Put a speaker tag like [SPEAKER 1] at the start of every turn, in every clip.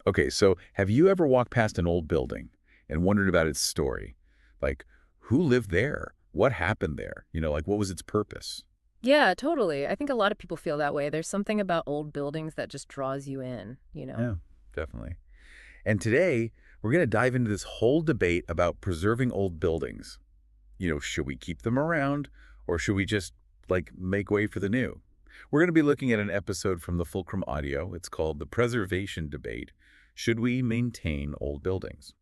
[SPEAKER 1] Okay, so have you ever walked past an old building and wondered about its story? Like, who lived there? What happened there? Like, what was its purpose?
[SPEAKER 2] Yeah, totally. I think a lot of people feel that way. There's something about old buildings that just draws you in.
[SPEAKER 1] Yeah, definitely. And today, we're going to dive into this whole debate about preserving old buildings. Should we keep them around or should we just, like, make way for the new? We're going to be looking at an episode from the Fulcrum Audio. It's called The Preservation Debate. Should we maintain old buildings?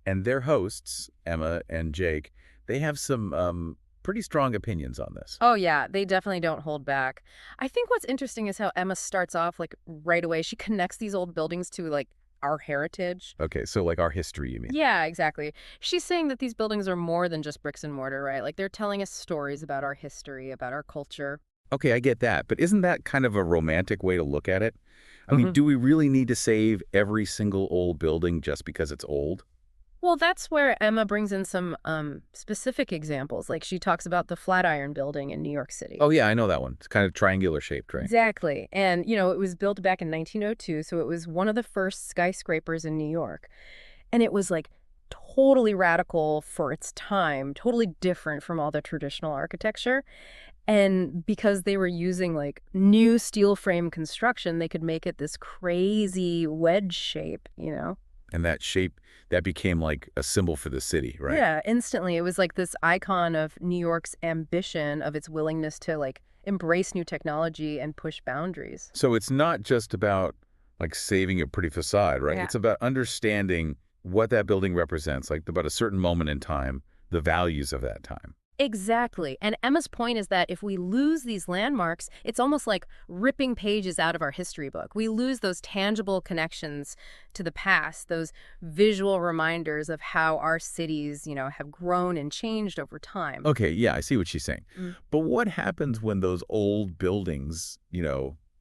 [SPEAKER 1] And their hosts, Emma and Jake, they have some pretty strong opinions on this.
[SPEAKER 2] Oh, yeah, they definitely don't hold back. I think what's interesting is how Emma starts off, like, right away. She connects these old buildings to, like, our heritage.
[SPEAKER 1] Okay, so like our history, you mean?
[SPEAKER 2] Yeah, exactly. She's saying that these buildings are more than just bricks and mortar, right? Like, they're telling us stories about our history, about our culture.
[SPEAKER 1] Okay, I get that. But isn't that kind of a romantic way to look at it? I mean,
[SPEAKER 2] hmm
[SPEAKER 1] do we really need to save every single old building just because it's old?
[SPEAKER 2] Well, that's where Emma brings in some specific examples. Like, she talks about the Flatiron Building in New York City.
[SPEAKER 1] Oh, yeah, I know that one. It's kind of triangular shaped, right?
[SPEAKER 2] Exactly. And, it was built back in 1902, so it was one of the first skyscrapers in New York. And it was, like, totally radical for its time, totally different from all the traditional architecture. And because they were using, like, new steel frame construction, they could make it this crazy wedge shape.
[SPEAKER 1] And that shape, that became like a symbol for the city, right?
[SPEAKER 2] Yeah, instantly. It was like this icon of New York's ambition, of its willingness to, like, embrace new technology and push boundaries.
[SPEAKER 1] So it's not just about like saving a pretty facade, right?
[SPEAKER 2] Yeah.
[SPEAKER 1] It's about understanding what that building represents, like about a certain moment in time, the values of that time.
[SPEAKER 2] Exactly. And Emma's point is that if we lose these landmarks, it's almost like ripping pages out of our history book. We lose those tangible connections to the past, those visual reminders of how our cities have grown and changed over time.
[SPEAKER 1] Okay, yeah, I see what she's saying.
[SPEAKER 2] Mm.
[SPEAKER 1] But what happens when those old buildings,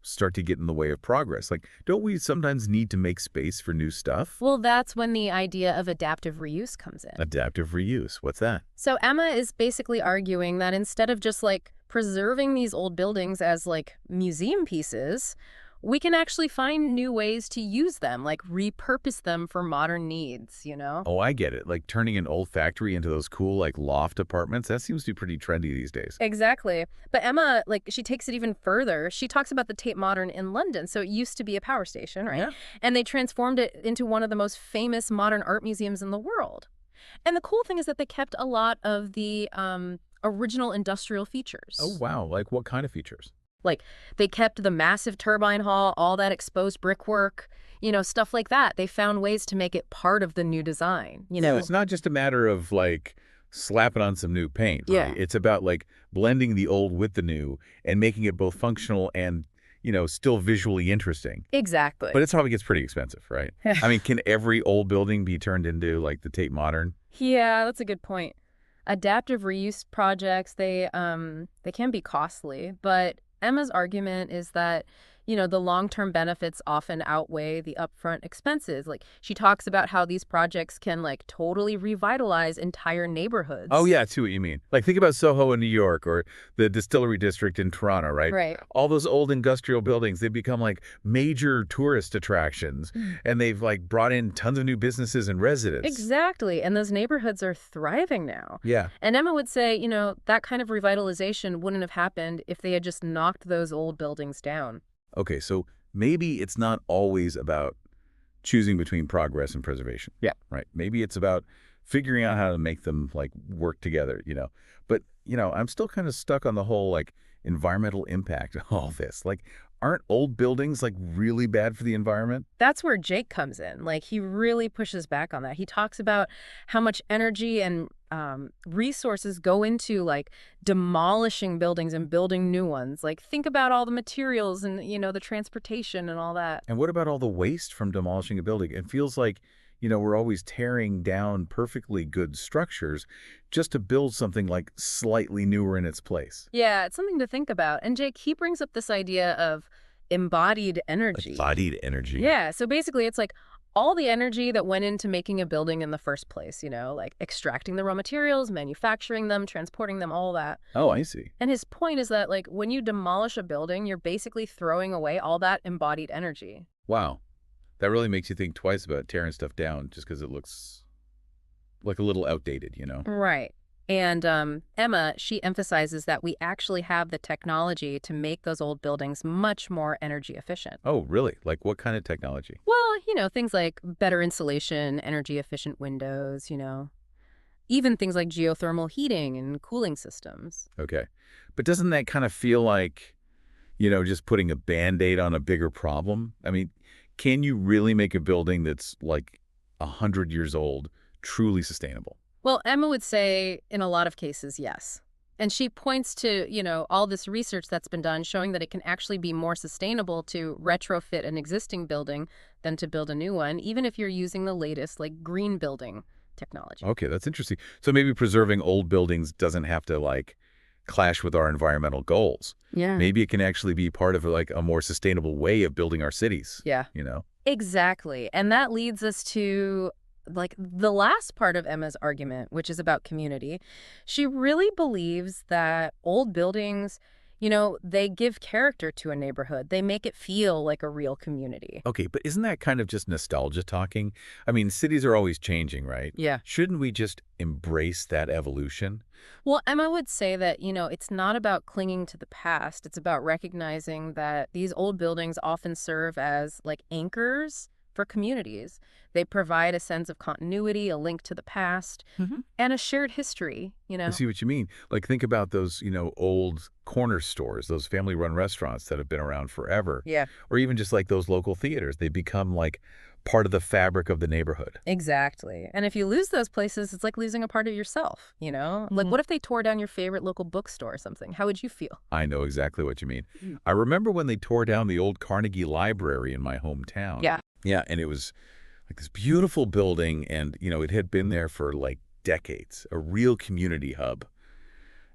[SPEAKER 1] start to get in the way of progress? Like, don't we sometimes need to make space for new stuff?
[SPEAKER 2] Well, that's when the idea of adaptive reuse comes in.
[SPEAKER 1] Adaptive reuse. What's that?
[SPEAKER 2] So Emma is basically arguing that instead of just, like, preserving these old buildings as, like, museum pieces, we can actually find new ways to use them, like repurpose them for modern needs.
[SPEAKER 1] Oh, I get it. Like turning an old factory into those cool, like, loft apartments. That seems to be pretty trendy these days.
[SPEAKER 2] Exactly. But Emma, like, she takes it even further. She talks about the Tate Modern in London. So it used to be a power station, right?
[SPEAKER 1] Yeah.
[SPEAKER 2] And they transformed it into one of the most famous modern art museums in the world. And the cool thing is that they kept a lot of the original industrial
[SPEAKER 1] Oh,
[SPEAKER 2] features.
[SPEAKER 1] wow. Like what kind of features?
[SPEAKER 2] Like, they kept the massive turbine hall, all that exposed brickwork, stuff like that. They found ways to make it part of the new design, you
[SPEAKER 1] So
[SPEAKER 2] know?
[SPEAKER 1] it's not just a matter of like slapping on some new paint,
[SPEAKER 2] Yeah.
[SPEAKER 1] right? It's about like blending the old with the new and making it both functional and, still visually interesting.
[SPEAKER 2] Exactly.
[SPEAKER 1] But it probably gets pretty expensive, right? I mean, can every old building be turned into like the Tate Modern?
[SPEAKER 2] Yeah, that's a good point. Adaptive reuse projects, they can be costly, but Emma's argument is that the long-term benefits often outweigh the upfront expenses. Like, she talks about how these projects can, like, totally revitalize entire
[SPEAKER 1] Oh,
[SPEAKER 2] neighborhoods.
[SPEAKER 1] yeah, I see what you mean. Like, think about Soho in New York or the Distillery District in Toronto, right?
[SPEAKER 2] Right.
[SPEAKER 1] All those old industrial buildings, they've become like major tourist attractions,
[SPEAKER 2] Mm.
[SPEAKER 1] and they've like brought in tons of new businesses and residents.
[SPEAKER 2] Exactly. And those neighborhoods are thriving now.
[SPEAKER 1] Yeah.
[SPEAKER 2] And Emma would say that kind of revitalization wouldn't have happened if they had just knocked those old buildings down.
[SPEAKER 1] Okay, so maybe it's not always about choosing between progress and preservation.
[SPEAKER 2] Yeah.
[SPEAKER 1] Right. Maybe it's about figuring out how to make them like work together. But, I'm still kind of stuck on the whole like environmental impact of all this. Like, aren't old buildings like really bad for the environment?
[SPEAKER 2] That's where Jake comes in. Like, he really pushes back on that. He talks about how much energy and resources go into, like, demolishing buildings and building new ones. Like, think about all the materials and the transportation and all that.
[SPEAKER 1] And what about all the waste from demolishing a building? It feels like, we're always tearing down perfectly good structures just to build something like slightly newer in its place.
[SPEAKER 2] Yeah, it's something to think about. And Jake, he brings up this idea of embodied
[SPEAKER 1] Like
[SPEAKER 2] energy.
[SPEAKER 1] bodied energy.
[SPEAKER 2] Yeah, so basically it's like all the energy that went into making a building in the first place, like extracting the raw materials, manufacturing them, transporting them, all that.
[SPEAKER 1] Oh, I see.
[SPEAKER 2] And his point is that, like, when you demolish a building, you're basically throwing away all that embodied energy.
[SPEAKER 1] Wow. That really makes you think twice about tearing stuff down just because it looks like a little outdated, you know?
[SPEAKER 2] Right. And Emma, she emphasizes that we actually have the technology to make those old buildings much more energy efficient.
[SPEAKER 1] Oh, really? Like what kind of technology?
[SPEAKER 2] Well, things like better insulation, energy efficient windows, even things like geothermal heating and cooling systems.
[SPEAKER 1] Okay. But doesn't that kind of feel like, just putting a Band-Aid on a bigger problem? I mean, can you really make a building that's like 100 years old truly sustainable?
[SPEAKER 2] Well, Emma would say in a lot of cases, yes. And she points to, all this research that's been done showing that it can actually be more sustainable to retrofit an existing building than to build a new one, even if you're using the latest, like, green building technology.
[SPEAKER 1] Okay, that's interesting. So maybe preserving old buildings doesn't have to like clash with our environmental goals.
[SPEAKER 2] Yeah.
[SPEAKER 1] Maybe it can actually be part of like a more sustainable way of building our cities.
[SPEAKER 2] Yeah.
[SPEAKER 1] You know?
[SPEAKER 2] Exactly. And that leads us to like the last part of Emma's argument, which is about community. She really believes that old buildings, they give character to a neighborhood. They make it feel like a real community.
[SPEAKER 1] Okay, but isn't that kind of just nostalgia talking? I mean, cities are always changing, right?
[SPEAKER 2] Yeah.
[SPEAKER 1] Shouldn't we just embrace that evolution?
[SPEAKER 2] Well, Emma would say that, it's not about clinging to the past. It's about recognizing that these old buildings often serve as like anchors for communities. They provide a sense of continuity, a link to the past, and a shared history,
[SPEAKER 1] I see what you mean. Like, think about those, old corner stores, those family-run restaurants that have been around forever.
[SPEAKER 2] Yeah.
[SPEAKER 1] Or even just like those local theaters. They become like part of the fabric of the neighborhood.
[SPEAKER 2] Exactly. And if you lose those places, it's like losing a part of yourself, Like, what if they tore down your favorite local bookstore or something? How would you feel?
[SPEAKER 1] I know exactly what you mean. I remember when they tore down the old Carnegie Library in my hometown.
[SPEAKER 2] Yeah.
[SPEAKER 1] Yeah, and it was like this beautiful building, and, it had been there for like decades, a real community hub.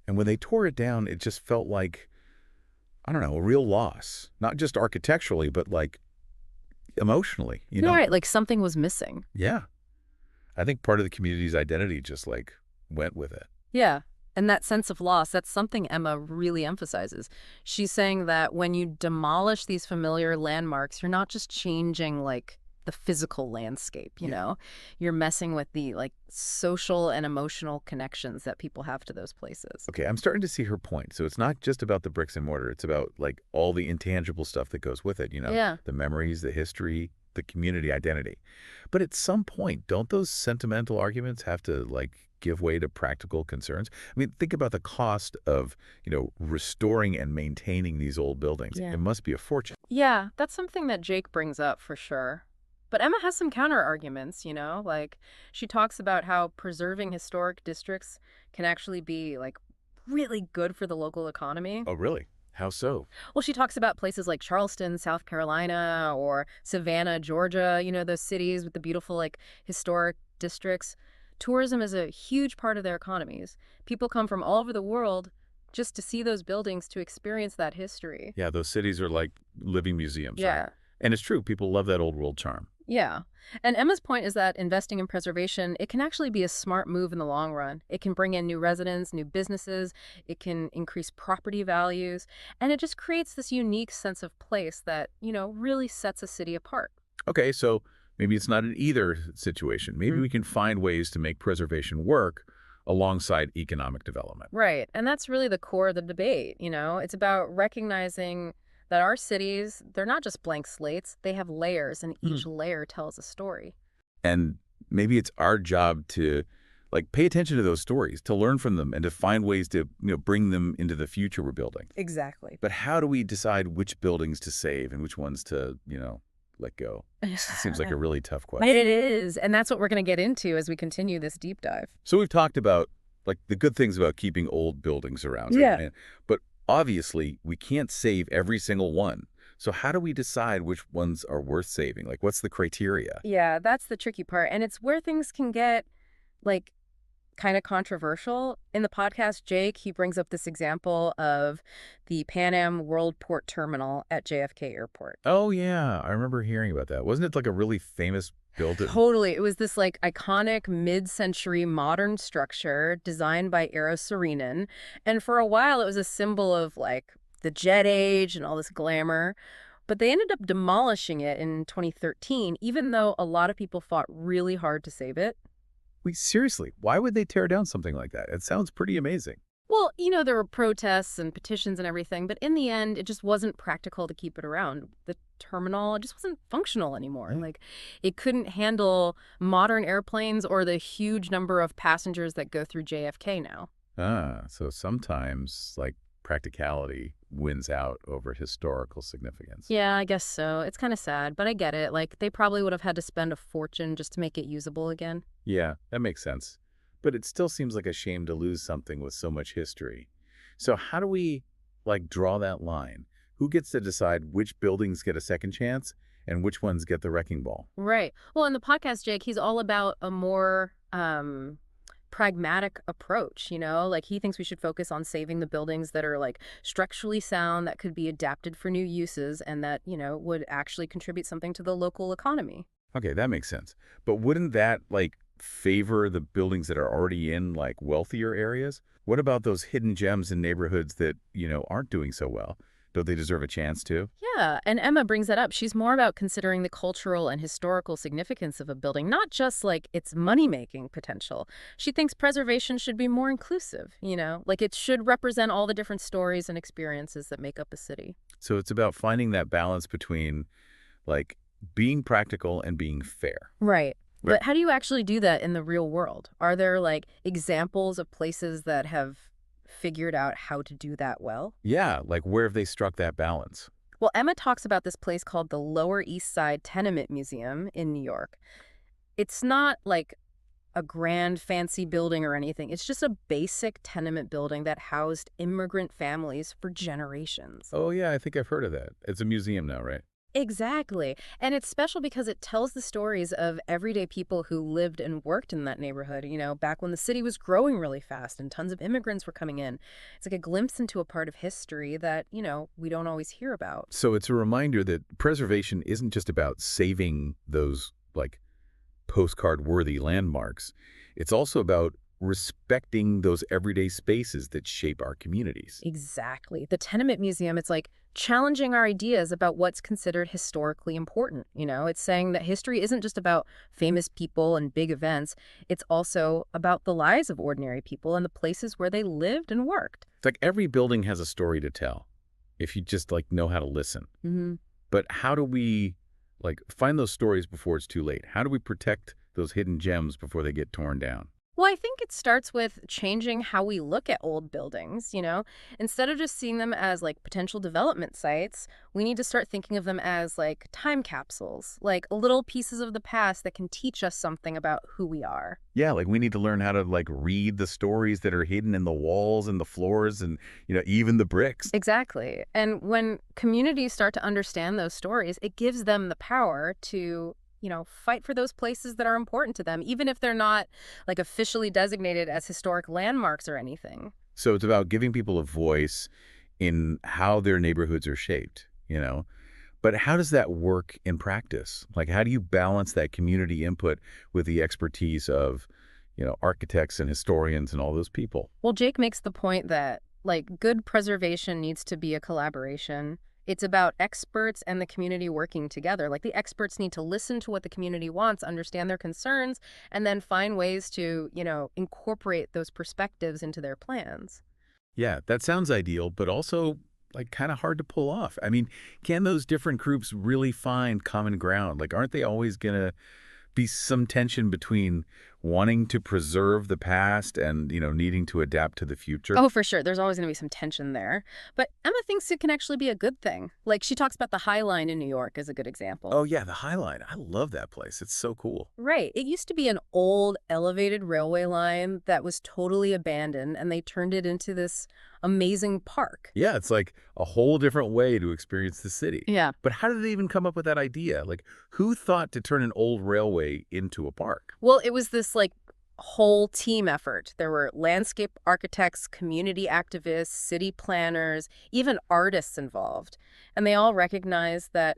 [SPEAKER 1] And when they tore it down, it just felt like, I don't know, a real loss. Not just architecturally, but like emotionally,
[SPEAKER 2] Right, like something was missing.
[SPEAKER 1] Yeah. I think part of the community's identity just like went with it.
[SPEAKER 2] Yeah. And that sense of loss, that's something Emma really emphasizes. She's saying that when you demolish these familiar landmarks, you're not just changing like the physical landscape, You're messing with the like social and emotional connections that people have to those places.
[SPEAKER 1] Okay, I'm starting to see her point. So it's not just about the bricks and mortar. It's about like all the intangible stuff that goes with it,
[SPEAKER 2] Yeah.
[SPEAKER 1] The memories, the history, the community identity. But at some point, don't those sentimental arguments have to like give way to practical concerns? I mean, think about the cost of, restoring and maintaining these old buildings.
[SPEAKER 2] Yeah.
[SPEAKER 1] It must be a fortune.
[SPEAKER 2] Yeah, that's something that Jake brings up for sure. But Emma has some counter arguments, like she talks about how preserving historic districts can actually be like really good for the local economy.
[SPEAKER 1] Oh, really? How so?
[SPEAKER 2] Well, she talks about places like Charleston, South Carolina, or Savannah, Georgia, those cities with the beautiful like historic districts. Tourism is a huge part of their economies. People come from all over the world just to see those buildings, to experience that history.
[SPEAKER 1] Yeah, those cities are like living museums.
[SPEAKER 2] Yeah.
[SPEAKER 1] Right? And it's true. People love that old world charm.
[SPEAKER 2] Yeah. And Emma's point is that investing in preservation, it can actually be a smart move in the long run. It can bring in new residents, new businesses, it can increase property values, and it just creates this unique sense of place that, really sets a city apart.
[SPEAKER 1] Okay, so maybe it's not an either situation. Maybe we can find ways to make preservation work alongside economic development.
[SPEAKER 2] Right. And that's really the core of the debate, It's about recognizing that our cities, they're not just blank slates. They have layers, and each layer tells a story.
[SPEAKER 1] And maybe it's our job to like pay attention to those stories, to learn from them, and to find ways to bring them into the future we're building.
[SPEAKER 2] Exactly.
[SPEAKER 1] But how do we decide which buildings to save and which ones to let go? It seems like a really tough question.
[SPEAKER 2] It is. And that's what we're going to get into as we continue this deep dive.
[SPEAKER 1] So we've talked about like the good things about keeping old buildings around.
[SPEAKER 2] Yeah.
[SPEAKER 1] Right? But obviously, we can't save every single one. So how do we decide which ones are worth saving? Like, what's the criteria?
[SPEAKER 2] Yeah, that's the tricky part. And it's where things can get, like, kind of controversial. In the podcast, Jake, he brings up this example of the Pan Am World Port Terminal at JFK Airport.
[SPEAKER 1] Oh, yeah. I remember hearing about that. Wasn't it like a really famous building?
[SPEAKER 2] Totally. It was this, like, iconic mid-century modern structure designed by Eero Saarinen. And for a while, it was a symbol of, like, the jet age and all this glamour. But they ended up demolishing it in 2013, even though a lot of people fought really hard to save it.
[SPEAKER 1] Wait, seriously, why would they tear down something like that? It sounds pretty amazing.
[SPEAKER 2] Well, there were protests and petitions and everything, but in the end, it just wasn't practical to keep it around. The terminal, it just wasn't functional anymore.
[SPEAKER 1] Yeah.
[SPEAKER 2] Like, it couldn't handle modern airplanes or the huge number of passengers that go through JFK now.
[SPEAKER 1] So sometimes, like, practicality wins out over historical significance.
[SPEAKER 2] Yeah, I guess so. It's kind of sad, but I get it. Like, they probably would have had to spend a fortune just to make it usable again.
[SPEAKER 1] Yeah, that makes sense. But it still seems like a shame to lose something with so much history. So how do we, like, draw that line? Who gets to decide which buildings get a second chance and which ones get the wrecking ball?
[SPEAKER 2] Right. Well, in the podcast, Jake, he's all about a more pragmatic approach, Like, he thinks we should focus on saving the buildings that are, like, structurally sound, that could be adapted for new uses, and that, would actually contribute something to the local economy.
[SPEAKER 1] Okay, that makes sense. But wouldn't that, like, favor the buildings that are already in, like, wealthier areas? What about those hidden gems in neighborhoods that, aren't doing so well? Don't they deserve a chance too?
[SPEAKER 2] Yeah, and Emma brings that up. She's more about considering the cultural and historical significance of a building, not just, like, its money-making potential. She thinks preservation should be more inclusive, Like, it should represent all the different stories and experiences that make up a city.
[SPEAKER 1] So it's about finding that balance between, like, being practical and being fair.
[SPEAKER 2] Right.
[SPEAKER 1] Right.
[SPEAKER 2] But how do you actually do that in the real world? Are there, like, examples of places that have figured out how to do that well?
[SPEAKER 1] Yeah, like, where have they struck that balance?
[SPEAKER 2] Well, Emma talks about this place called the Lower East Side Tenement Museum in New York. It's not like a grand fancy building or anything. It's just a basic tenement building that housed immigrant families for generations.
[SPEAKER 1] Oh, yeah, I think I've heard of that. It's a museum now, right?
[SPEAKER 2] Exactly. And it's special because it tells the stories of everyday people who lived and worked in that neighborhood, back when the city was growing really fast and tons of immigrants were coming in. It's like a glimpse into a part of history that, we don't always hear about.
[SPEAKER 1] So it's a reminder that preservation isn't just about saving those, like, postcard-worthy landmarks. It's also about respecting those everyday spaces that shape our communities.
[SPEAKER 2] Exactly. The Tenement Museum, it's like challenging our ideas about what's considered historically important. It's saying that history isn't just about famous people and big events. It's also about the lives of ordinary people and the places where they lived and worked.
[SPEAKER 1] It's like every building has a story to tell if you just, like, know how to listen.
[SPEAKER 2] Mm-hmm.
[SPEAKER 1] But how do we, like, find those stories before it's too late? How do we protect those hidden gems before they get torn down?
[SPEAKER 2] Well, I think it starts with changing how we look at old buildings, Instead of just seeing them as, like, potential development sites, we need to start thinking of them as, like, time capsules, like little pieces of the past that can teach us something about who we are.
[SPEAKER 1] Yeah, like, we need to learn how to, like, read the stories that are hidden in the walls and the floors and, even the bricks.
[SPEAKER 2] Exactly. And when communities start to understand those stories, it gives them the power to fight for those places that are important to them, even if they're not, like, officially designated as historic landmarks or anything.
[SPEAKER 1] So it's about giving people a voice in how their neighborhoods are shaped, But how does that work in practice? Like, how do you balance that community input with the expertise of, architects and historians and all those people?
[SPEAKER 2] Well, Jake makes the point that, like, good preservation needs to be a collaboration. It's about experts and the community working together. Like, the experts need to listen to what the community wants, understand their concerns, and then find ways to, incorporate those perspectives into their plans.
[SPEAKER 1] Yeah, that sounds ideal, but also, like, kind of hard to pull off. I mean, can those different groups really find common ground? Like, aren't they always going to be some tension between wanting to preserve the past and, needing to adapt to the future?
[SPEAKER 2] Oh, for sure. There's always going to be some tension there. But Emma thinks it can actually be a good thing. Like, she talks about the High Line in New York as a good example.
[SPEAKER 1] Oh, yeah, the High Line. I love that place. It's so cool.
[SPEAKER 2] Right. It used to be an old elevated railway line that was totally abandoned, and they turned it into this amazing park.
[SPEAKER 1] Yeah, it's like a whole different way to experience the city.
[SPEAKER 2] Yeah.
[SPEAKER 1] But how did they even come up with that idea? Like, who thought to turn an old railway into a park?
[SPEAKER 2] Well, it was this, like, whole team effort. There were landscape architects, community activists, city planners, even artists involved. And they all recognized that,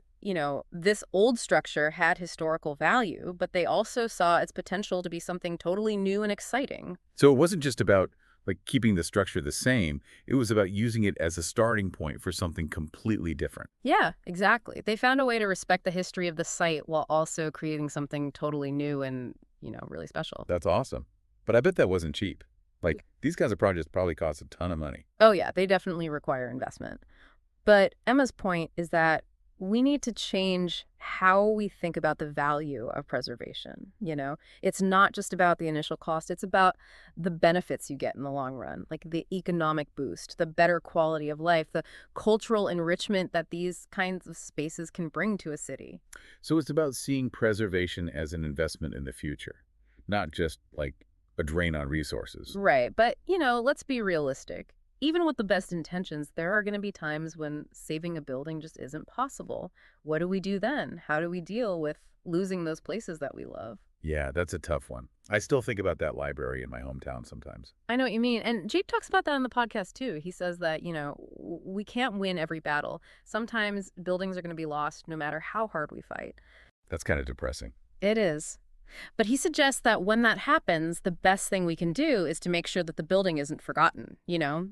[SPEAKER 2] this old structure had historical value, but they also saw its potential to be something totally new and exciting.
[SPEAKER 1] So it wasn't just about, like keeping the structure the same. It was about using it as a starting point for something completely different.
[SPEAKER 2] Yeah, exactly. They found a way to respect the history of the site while also creating something totally new and, really special.
[SPEAKER 1] That's awesome. But I bet that wasn't cheap. Like, these kinds of projects probably cost a ton of money.
[SPEAKER 2] Oh, yeah, they definitely require investment. But Emma's point is that we need to change how we think about the value of preservation. It's not just about the initial cost, it's about the benefits you get in the long run, like the economic boost, the better quality of life, the cultural enrichment that these kinds of spaces can bring to a city.
[SPEAKER 1] So it's about seeing preservation as an investment in the future, not just like a drain on resources.
[SPEAKER 2] Right. But, let's be realistic. Even with the best intentions, there are going to be times when saving a building just isn't possible. What do we do then? How do we deal with losing those places that we love?
[SPEAKER 1] Yeah, that's a tough one. I still think about that library in my hometown sometimes.
[SPEAKER 2] I know what you mean. And Jake talks about that on the podcast, too. He says that, we can't win every battle. Sometimes buildings are going to be lost no matter how hard we fight.
[SPEAKER 1] That's kind of depressing.
[SPEAKER 2] It is. But he suggests that when that happens, the best thing we can do is to make sure that the building isn't forgotten,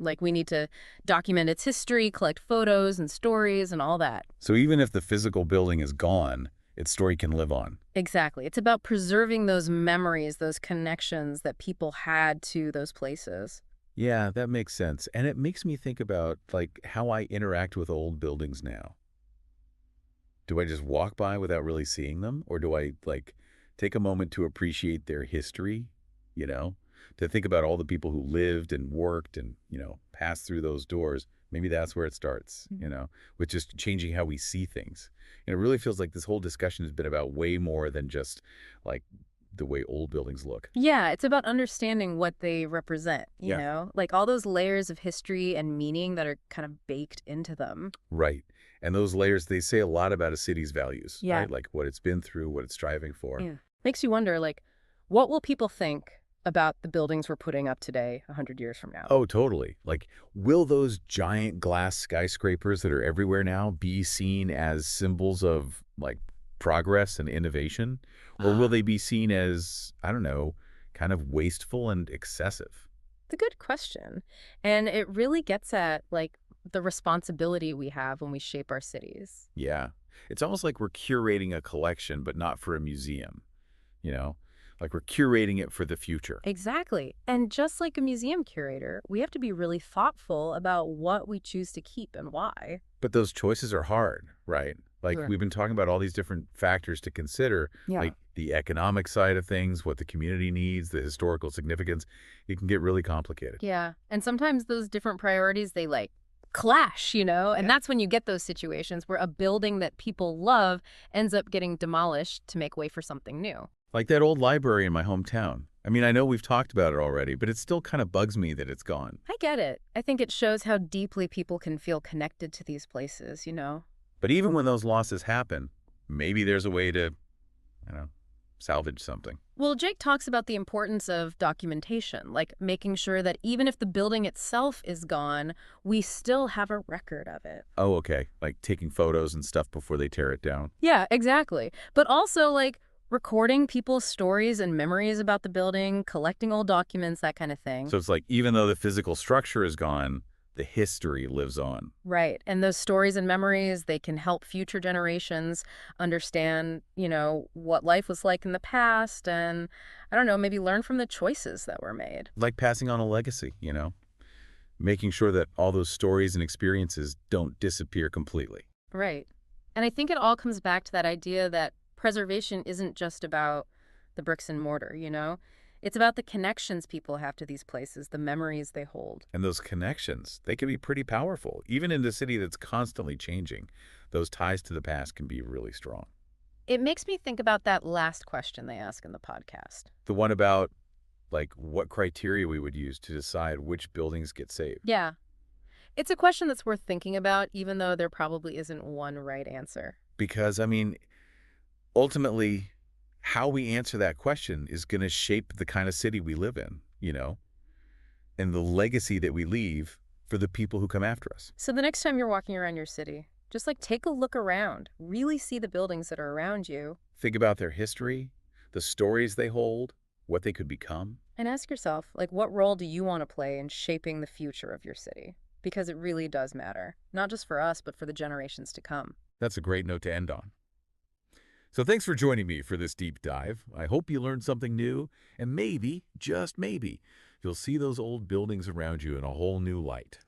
[SPEAKER 2] Like we need to document its history, collect photos and stories and all that.
[SPEAKER 1] So even if the physical building is gone, its story can live on.
[SPEAKER 2] Exactly. It's about preserving those memories, those connections that people had to those places.
[SPEAKER 1] Yeah, that makes sense. And it makes me think about, like, how I interact with old buildings now. Do I just walk by without really seeing them? Or do I, like, take a moment to appreciate their history, to think about all the people who lived and worked and, passed through those doors? Maybe that's where it starts, with just changing how we see things. And it really feels like this whole discussion has been about way more than just like the way old buildings look.
[SPEAKER 2] Yeah, it's about understanding what they represent,
[SPEAKER 1] Yeah.
[SPEAKER 2] like all those layers of history and meaning that are kind of baked into them.
[SPEAKER 1] Right. And those layers, they say a lot about a city's values,
[SPEAKER 2] Yeah.
[SPEAKER 1] right? Like what it's been through, what it's striving for.
[SPEAKER 2] Yeah. Makes you wonder, like, what will people think about the buildings we're putting up today 100 years from now?
[SPEAKER 1] Oh, totally. Like, will those giant glass skyscrapers that are everywhere now be seen as symbols of, like, progress and innovation? Or will they be seen as, I don't know, kind of wasteful and excessive?
[SPEAKER 2] It's a good question. And it really gets at, like, the responsibility we have when we shape our cities.
[SPEAKER 1] Yeah. It's almost like we're curating a collection, but not for a museum, Like we're curating it for the future.
[SPEAKER 2] Exactly. And just like a museum curator, we have to be really thoughtful about what we choose to keep and why.
[SPEAKER 1] But those choices are hard, right? Like
[SPEAKER 2] Sure.
[SPEAKER 1] we've been talking about all these different factors to consider,
[SPEAKER 2] Yeah.
[SPEAKER 1] like the economic side of things, what the community needs, the historical significance. It can get really complicated.
[SPEAKER 2] Yeah. And sometimes those different priorities, they like clash, And
[SPEAKER 1] Yeah.
[SPEAKER 2] that's when you get those situations where a building that people love ends up getting demolished to make way for something new.
[SPEAKER 1] Like that old library in my hometown. I mean, I know we've talked about it already, but it still kind of bugs me that it's gone.
[SPEAKER 2] I get it. I think it shows how deeply people can feel connected to these places,
[SPEAKER 1] But even when those losses happen, maybe there's a way to, salvage something.
[SPEAKER 2] Well, Jake talks about the importance of documentation, like making sure that even if the building itself is gone, we still have a record of it.
[SPEAKER 1] Oh, okay. Like taking photos and stuff before they tear it down.
[SPEAKER 2] Yeah, exactly. But also, like, recording people's stories and memories about the building, collecting old documents, that kind of thing.
[SPEAKER 1] So it's like, even though the physical structure is gone, the history lives on.
[SPEAKER 2] Right. And those stories and memories, they can help future generations understand, what life was like in the past and, I don't know, maybe learn from the choices that were made.
[SPEAKER 1] Like passing on a legacy, making sure that all those stories and experiences don't disappear completely.
[SPEAKER 2] Right. And I think it all comes back to that idea that preservation isn't just about the bricks and mortar, It's about the connections people have to these places, the memories they hold.
[SPEAKER 1] And those connections, they can be pretty powerful. Even in a city that's constantly changing, those ties to the past can be really strong.
[SPEAKER 2] It makes me think about that last question they ask in the podcast.
[SPEAKER 1] The one about, like, what criteria we would use to decide which buildings get saved.
[SPEAKER 2] Yeah. It's a question that's worth thinking about, even though there probably isn't one right answer.
[SPEAKER 1] Because, I mean, ultimately, how we answer that question is going to shape the kind of city we live in, and the legacy that we leave for the people who come after us.
[SPEAKER 2] So the next time you're walking around your city, just like take a look around, really see the buildings that are around you.
[SPEAKER 1] Think about their history, the stories they hold, what they could become.
[SPEAKER 2] And ask yourself, like, what role do you want to play in shaping the future of your city? Because it really does matter, not just for us, but for the generations to come.
[SPEAKER 1] That's a great note to end on. So thanks for joining me for this deep dive. I hope you learned something new, and maybe, just maybe, you'll see those old buildings around you in a whole new light.